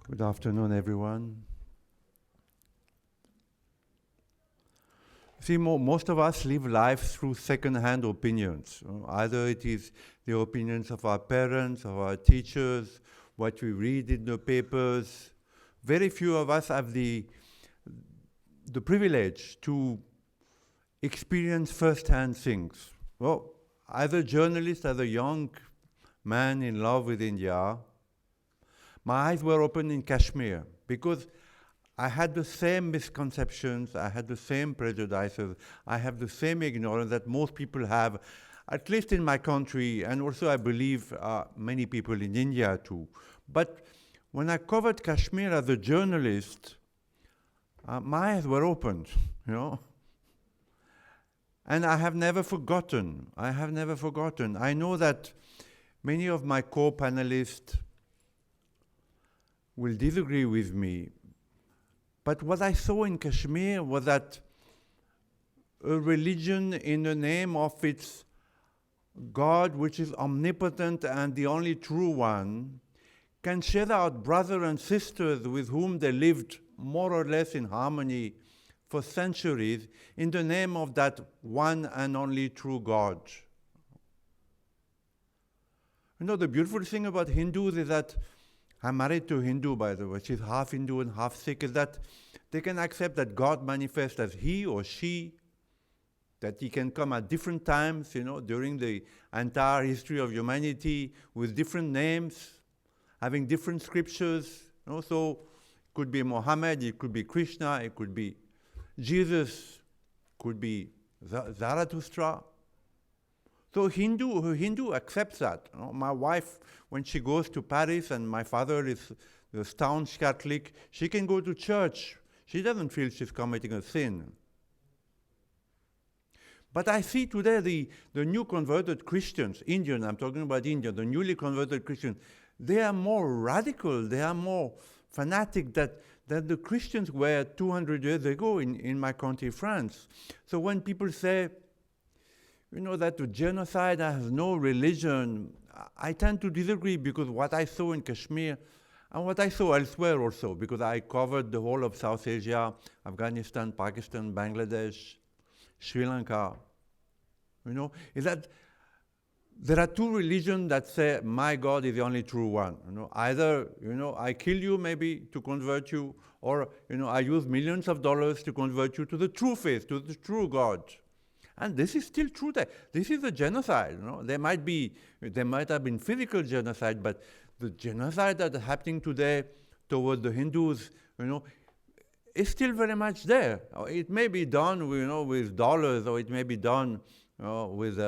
Good afternoon, everyone. See, most of us live life through second-hand opinions. Either it is the opinions of our parents, of our teachers, what we read in the papers. Very few of us have the privilege to experience first-hand things. Well, as a journalist, as a young man in love with India, my eyes were opened in Kashmir because I had the same misconceptions, I had the same prejudices, I have the same ignorance that most people have, at least in my country, and also I believe many people in India too. But when I covered Kashmir as a journalist, my eyes were opened, you know. And I have never forgotten. I know that many of my co-panelists will disagree with me. But what I saw in Kashmir was that a religion in the name of its God, which is omnipotent and the only true one, can shut out brothers and sisters with whom they lived more or less in harmony for centuries in the name of that one and only true God. You know, the beautiful thing about Hindus is that I'm married to a Hindu, by the way. She's half Hindu and half Sikh. Is that they can accept that God manifests as he or she, that he can come at different times, you know, during the entire history of humanity with different names, having different scriptures. You know, so it could be Muhammad, it could be Krishna, it could be Jesus, could be Zarathustra. So Hindu accepts that. You know, my wife, when she goes to Paris, and my father is a staunch Catholic, she can go to church. She doesn't feel she's committing a sin. But I see today the new converted Christians, Indian, I'm talking about India, the newly converted Christians, they are more radical, they are more fanatic than the Christians were 200 years ago in my country, France. So when people say, you know, that the genocide has no religion, I tend to disagree because what I saw in Kashmir and what I saw elsewhere also, because I covered the whole of South Asia, Afghanistan, Pakistan, Bangladesh, Sri Lanka, you know, is that there are two religions that say, my God is the only true one. You know, either, you know, I kill you maybe to convert you, or, you know, I use millions of dollars to convert you to the true faith, to the true God. And this is still true. This is a genocide. You know? There might have been physical genocide, but the genocide that is happening today towards the Hindus, you know, is still very much there. It may be done, you know, with dollars, or it may be done with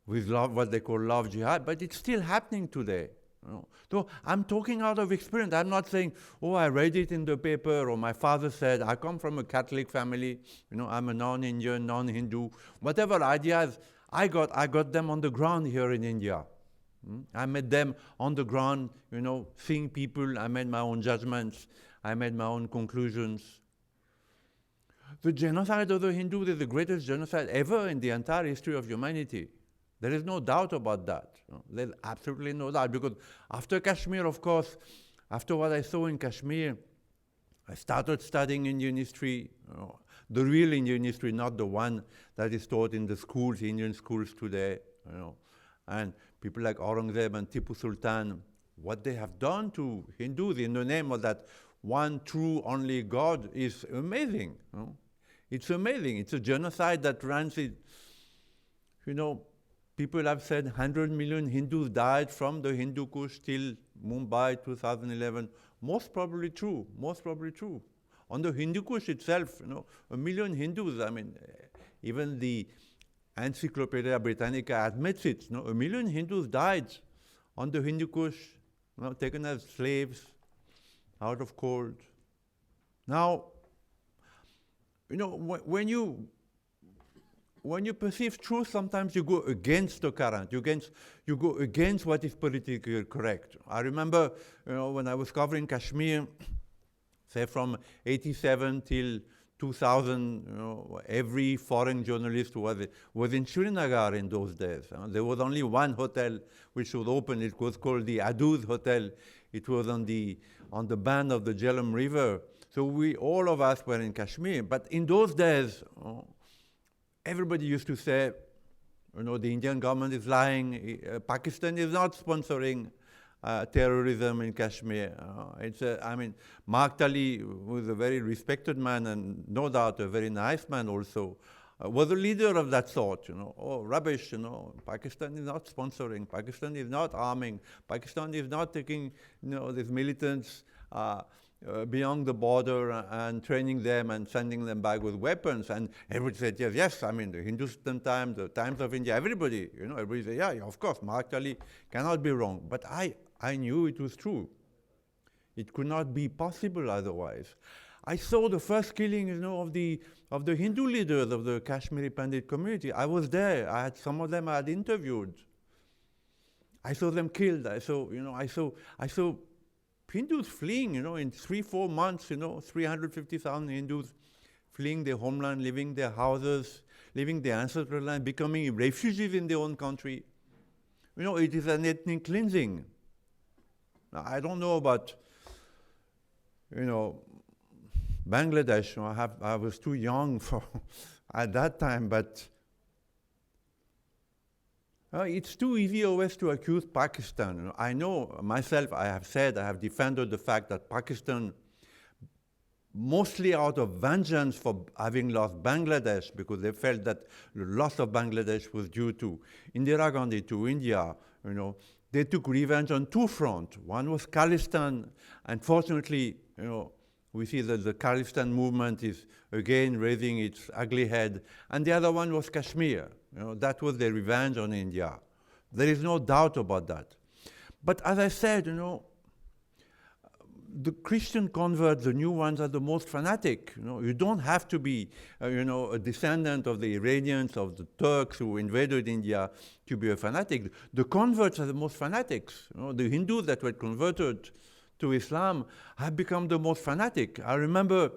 love, what they call love jihad, but it's still happening today. You know? So I'm talking out of experience. I'm not saying, oh, I read it in the paper, or my father said. I come from a Catholic family. You know, I'm a non-Indian, non-Hindu. Whatever ideas I got them on the ground here in India. I met them on the ground, you know, seeing people. I made my own judgments. I made my own conclusions. The genocide of the Hindus is the greatest genocide ever in the entire history of humanity. There is no doubt about that. You know, there's absolutely no doubt, because after Kashmir, of course, after what I saw in Kashmir, I started studying Indian history, you know, the real Indian history, not the one that is taught in the schools, Indian schools today. You know, and people like Aurangzeb and Tipu Sultan, what they have done to Hindus in the name of that one true only God is amazing. You know? It's amazing. It's a genocide that runs it, you know. People have said 100 million Hindus died from the Hindu Kush till Mumbai 2011. Most probably true. On the Hindu Kush itself, you know, 1 million Hindus, I mean, even the Encyclopedia Britannica admits it. You know, 1 million Hindus died on the Hindu Kush, you know, taken as slaves, out of cold. Now, you know, when you perceive truth, sometimes you go against the current. You go against what is politically correct. I remember, you know, when I was covering Kashmir, say from 87 till 2000, you know, every foreign journalist was in Srinagar in those days. There was only one hotel which was open. It was called the Aduz Hotel It was on the bank of the Jhelum River. So all of us were in Kashmir. But in those days, everybody used to say, the Indian government is lying. Pakistan is not sponsoring terrorism in Kashmir. Mark Talley, who is a very respected man and no doubt a very nice man also, was a leader of that sort. Rubbish. Pakistan is not sponsoring. Pakistan is not arming. Pakistan is not taking, these militants beyond the border and training them and sending them back with weapons. And everybody said, yes. The Hindustan Times, the Times of India, everybody, everybody said, yeah, of course, Mark Talley cannot be wrong. But I knew it was true. It could not be possible otherwise. I saw the first killing, of the Hindu leaders of the Kashmiri Pandit community. I was there. Some of them I had interviewed. I saw them killed. I saw Hindus fleeing, in 3-4 months, 350,000 Hindus fleeing their homeland, leaving their houses, leaving their ancestral land, becoming refugees in their own country. It is an ethnic cleansing. Now, I don't know about, Bangladesh. I was too young for at that time, but it's too easy always to accuse Pakistan. I know myself, I have defended the fact that Pakistan, mostly out of vengeance for having lost Bangladesh, because they felt that the loss of Bangladesh was due to Indira Gandhi, to India, they took revenge on two fronts. One was Khalistan. Unfortunately, we see that the Khalistan movement is again raising its ugly head. And the other one was Kashmir. That was their revenge on India. There is no doubt about that. But as I said, the Christian converts, the new ones, are the most fanatic. You don't have to be, a descendant of the Iranians, of the Turks who invaded India to be a fanatic. The converts are the most fanatics. The Hindus that were converted to Islam have become the most fanatic. I remember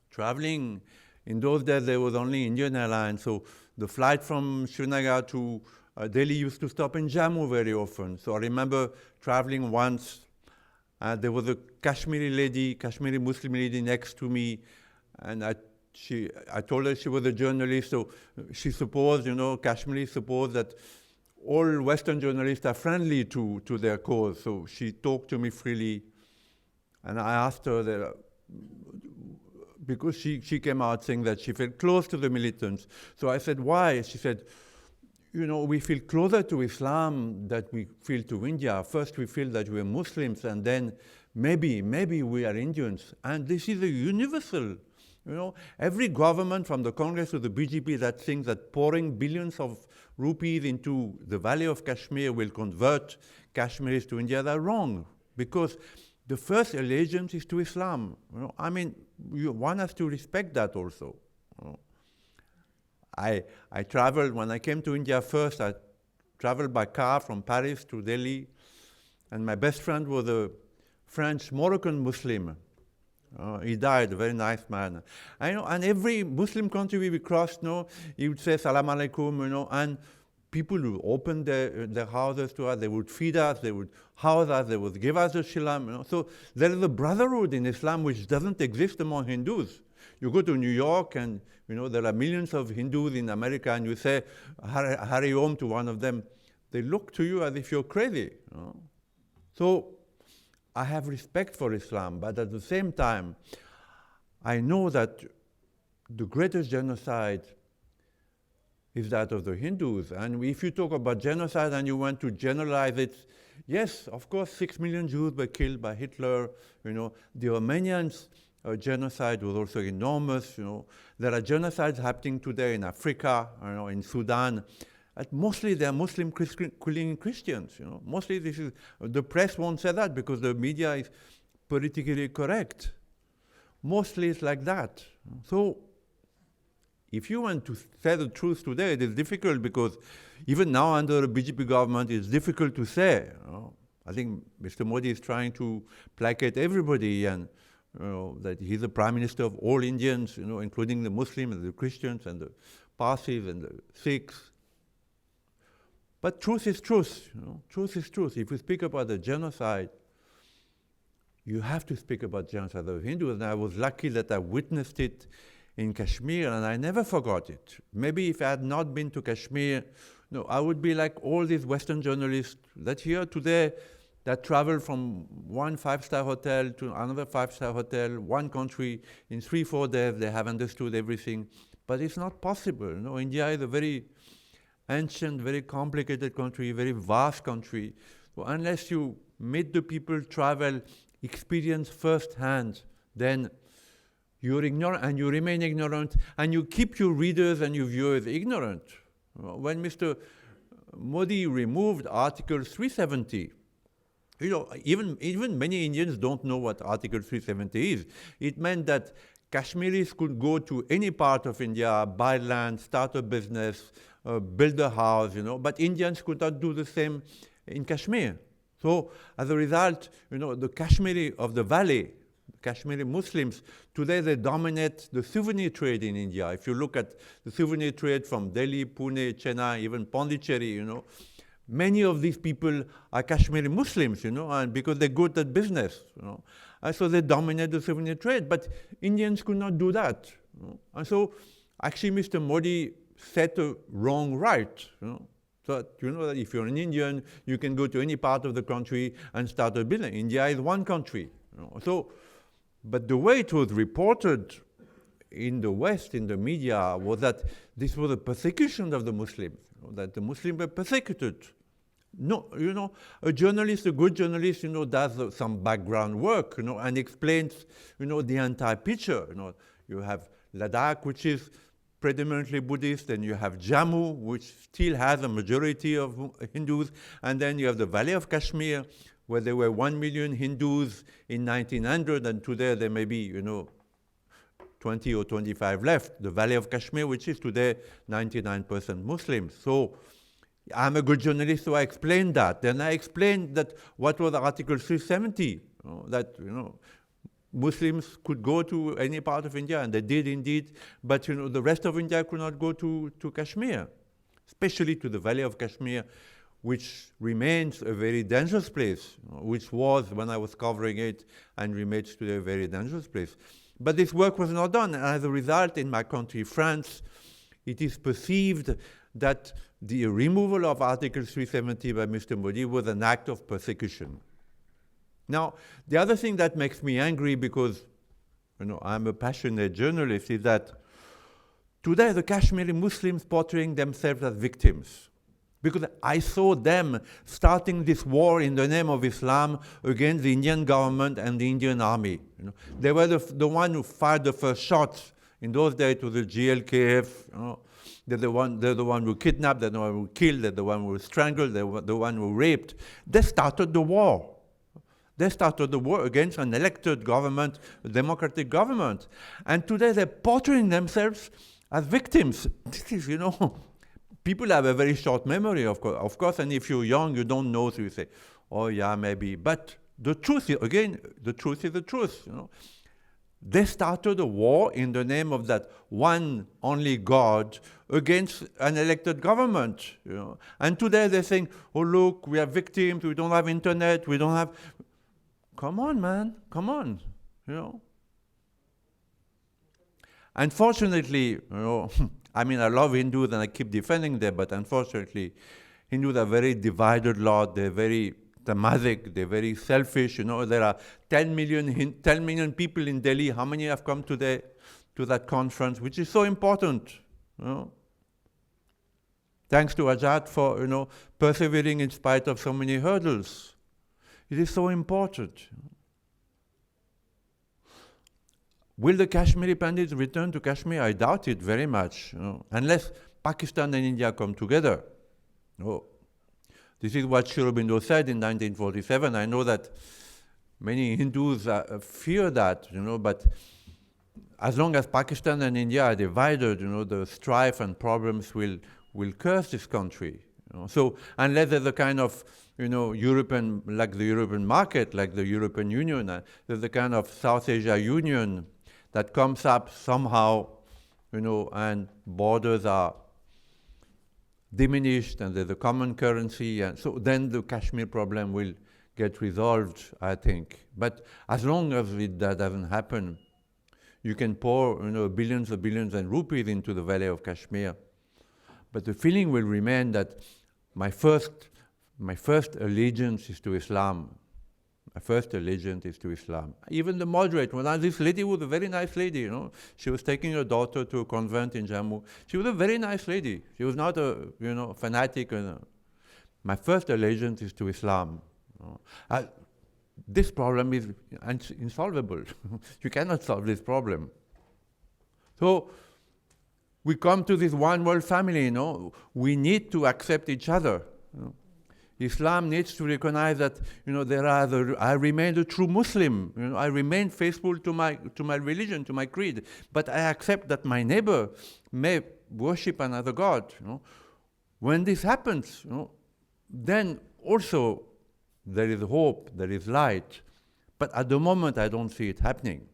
traveling. In those days, there was only Indian Airlines, so the flight from Srinagar to Delhi used to stop in Jammu very often. So I remember traveling once. There was a Kashmiri Muslim lady next to me, and I told her she was a journalist, so she supposed, Kashmiris suppose that all Western journalists are friendly to their cause. So she talked to me freely, and I asked her because she came out saying that she felt close to the militants. So I said, why? She said, we feel closer to Islam than we feel to India. First we feel that we're Muslims, and then maybe we are Indians. And this is a universal, every government from the Congress to the BJP that thinks that pouring billions of rupees into the valley of Kashmir will convert Kashmiris to India, they're wrong. Because the first allegiance is to Islam. One has to respect that also. I traveled, when I came to India first, I traveled by car from Paris to Delhi, and my best friend was a French Moroccan Muslim. He died, a very nice man. And every Muslim country we crossed, he would say Salam Alaikum, and people would open their houses to us, they would feed us, they would house us, they would give us a shilam. So there is a brotherhood in Islam which doesn't exist among Hindus. You go to New York and there are millions of Hindus in America, and you say Hari Om to one of them, they look to you as if you're crazy. So I have respect for Islam, but at the same time, I know that the greatest genocide is that of the Hindus. And if you talk about genocide and you want to generalize it, yes, of course, 6 million Jews were killed by Hitler. The Armenians' genocide was also enormous. There are genocides happening today in Africa, in Sudan. Mostly they are Muslim killing Christians. Mostly this is, the press won't say that because the media is politically correct. Mostly it's like that. So if you want to say the truth today, it is difficult because even now under the BJP government, it's difficult to say. I think Mr. Modi is trying to placate everybody and that he's the prime minister of all Indians, including the Muslims and the Christians and the Parsis and the Sikhs. But truth is truth. Truth is truth. If we speak about the genocide, you have to speak about genocide of Hindus. And I was lucky that I witnessed it in Kashmir, and I never forgot it. Maybe if I had not been to Kashmir, no, I would be like all these Western journalists that here today that travel from one five-star hotel to another five-star hotel, one country, in 3-4 days they have understood everything. But it's not possible. You know, India is a very ancient, very complicated country, very vast country. So unless you meet the people, travel, experience firsthand, then you're ignorant, and you remain ignorant, and you keep your readers and your viewers ignorant. When Mr. Modi removed Article 370, you know, even many Indians don't know what Article 370 is. It meant that Kashmiris could go to any part of India, buy land, start a business, build a house, you know, but Indians could not do the same in Kashmir. So as a result, you know, the Kashmiri of the valley, Kashmiri Muslims, today they dominate the souvenir trade in India. If you look at the souvenir trade from Delhi, Pune, Chennai, even Pondicherry, you know, many of these people are Kashmiri Muslims, you know, and because they're good at business, you know. And so they dominate the souvenir trade, but Indians could not do that. You know? And so actually Mr. Modi set a wrong right, you know. So that, you know, that if you're an Indian, you can go to any part of the country and start a business. India is one country. You know. So, but the way it was reported in the West, in the media, was that this was a persecution of the Muslims, you know, that the Muslims were persecuted. No, you know, a journalist, a good journalist, you know, does some background work, you know, and explains, you know, the entire picture. You know, you have Ladakh, which is predominantly Buddhist, and you have Jammu, which still has a majority of Hindus, and then you have the Valley of Kashmir, where there were 1 million Hindus in 1900, and today there may be, you know, 20 or 25 left. The Valley of Kashmir, which is today 99% Muslims. So I'm a good journalist, so I explained that. Then I explained that what was Article 370, you know, that, you know, Muslims could go to any part of India, and they did indeed, but, you know, the rest of India could not go to Kashmir, especially to the Valley of Kashmir, which remains a very dangerous place, you know, which was when I was covering it, and remains today a very dangerous place. But this work was not done, and as a result, in my country, France, it is perceived that the removal of Article 370 by Mr. Modi was an act of persecution. Now, the other thing that makes me angry, because, you know, I'm a passionate journalist, is that today the Kashmiri Muslims portraying themselves as victims. Because I saw them starting this war in the name of Islam against the Indian government and the Indian army. You know, they were the one who fired the first shots. In those days, it was the JKUF. You know, they're the one who kidnapped, they're the one who killed, they're the one who strangled, they're the one who raped. They started the war. They started the war against an elected government, a democratic government. And today they're portraying themselves as victims. This is, you know, people have a very short memory, of course, and if you're young, you don't know, so you say, oh yeah, maybe. But the truth is, again, the truth is the truth, you know. They started a war in the name of that one only God against an elected government, you know. And today they're saying, oh look, we are victims, we don't have internet, we don't have... Come on, man, come on, you know. Unfortunately, you know, I mean, I love Hindus and I keep defending them, but unfortunately, Hindus are very divided lot, they're very tamasic, they're very selfish, you know. There are 10 million people in Delhi. How many have come today to that conference, which is so important, you know. Thanks to Ajat for, you know, persevering in spite of so many hurdles. It is so important. Will the Kashmiri Pandits return to Kashmir? I doubt it very much, you know, unless Pakistan and India come together. Oh. This is what Sri Aurobindo said in 1947. I know that many Hindus fear that, you know, but as long as Pakistan and India are divided, you know, the strife and problems will curse this country. You know? So unless there's a kind of, you know, European, like the European market, like the European Union, there's a kind of South Asia Union that comes up somehow, you know, and borders are diminished and there's a common currency, and so then the Kashmir problem will get resolved, I think. But as long as that doesn't happen, you can pour billions and billions and rupees into the valley of Kashmir. But the feeling will remain that my first allegiance is to Islam. My first allegiance is to Islam. Even the moderate, this lady was a very nice lady, She was taking her daughter to a convent in Jammu. She was a very nice lady. She was not a, fanatic. My first allegiance is to Islam. This problem is insolvable. You cannot solve this problem. So we come to this one world family, We need to accept each other. Islam needs to recognize that, I remain a true Muslim. I remain faithful to my religion, to my creed. But I accept that my neighbor may worship another God. When this happens, then also there is hope, there is light. But at the moment, I don't see it happening.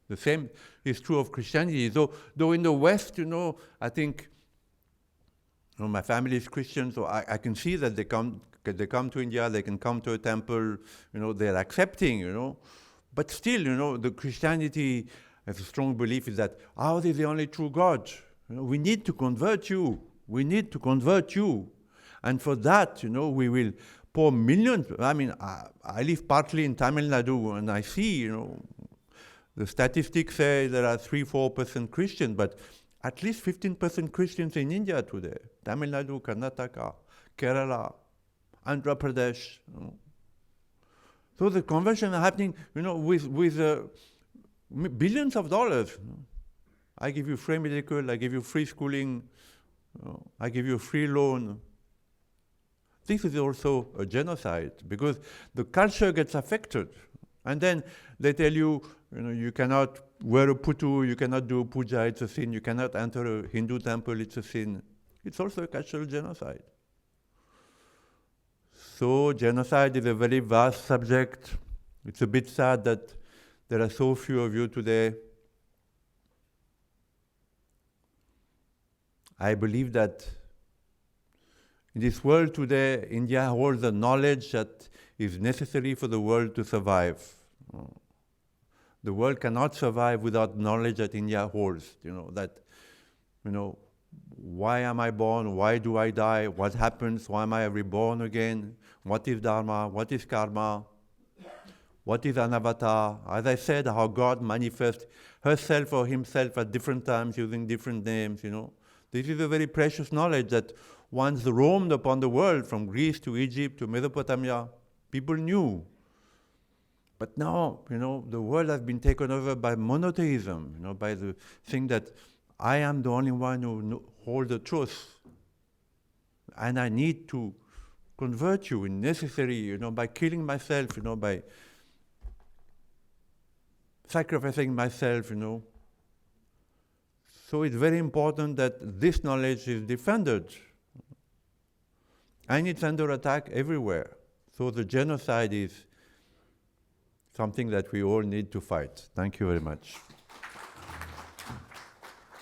The same is true of Christianity. Though in the West, I think my family is Christian, so I can see that they come to India, they can come to a temple, they're accepting, But still, the Christianity has a strong belief is that ours is the only true God. We need to convert you. We need to convert you. And for that, we will pour millions. I mean, I live partly in Tamil Nadu, and I see, the statistics say there are 3-4% Christians, but at least 15% Christians in India today. Tamil Nadu, Karnataka, Kerala, Andhra Pradesh. So the conversion are happening, with billions of dollars. I give you free medical, I give you free schooling, I give you a free loan. This is also a genocide because the culture gets affected. And then they tell you, you cannot wear a putu, you cannot do puja, it's a sin. You cannot enter a Hindu temple, it's a sin. It's also a cultural genocide. So genocide is a very vast subject. It's a bit sad that there are so few of you today. I believe that in this world today, India holds the knowledge that is necessary for the world to survive. The world cannot survive without knowledge that India holds. Why am I born? Why do I die? What happens? Why am I reborn again? What is Dharma? What is Karma? What is an avatar? As I said, how God manifests herself or himself at different times using different names, This is a very precious knowledge that once roamed upon the world, from Greece to Egypt to Mesopotamia, people knew. But now, the world has been taken over by monotheism, by the thing that I am the only one who holds the truth. And I need to convert you when necessary, by killing myself, by sacrificing myself, So it's very important that this knowledge is defended. And it's under attack everywhere. So the genocide is something that we all need to fight. Thank you very much.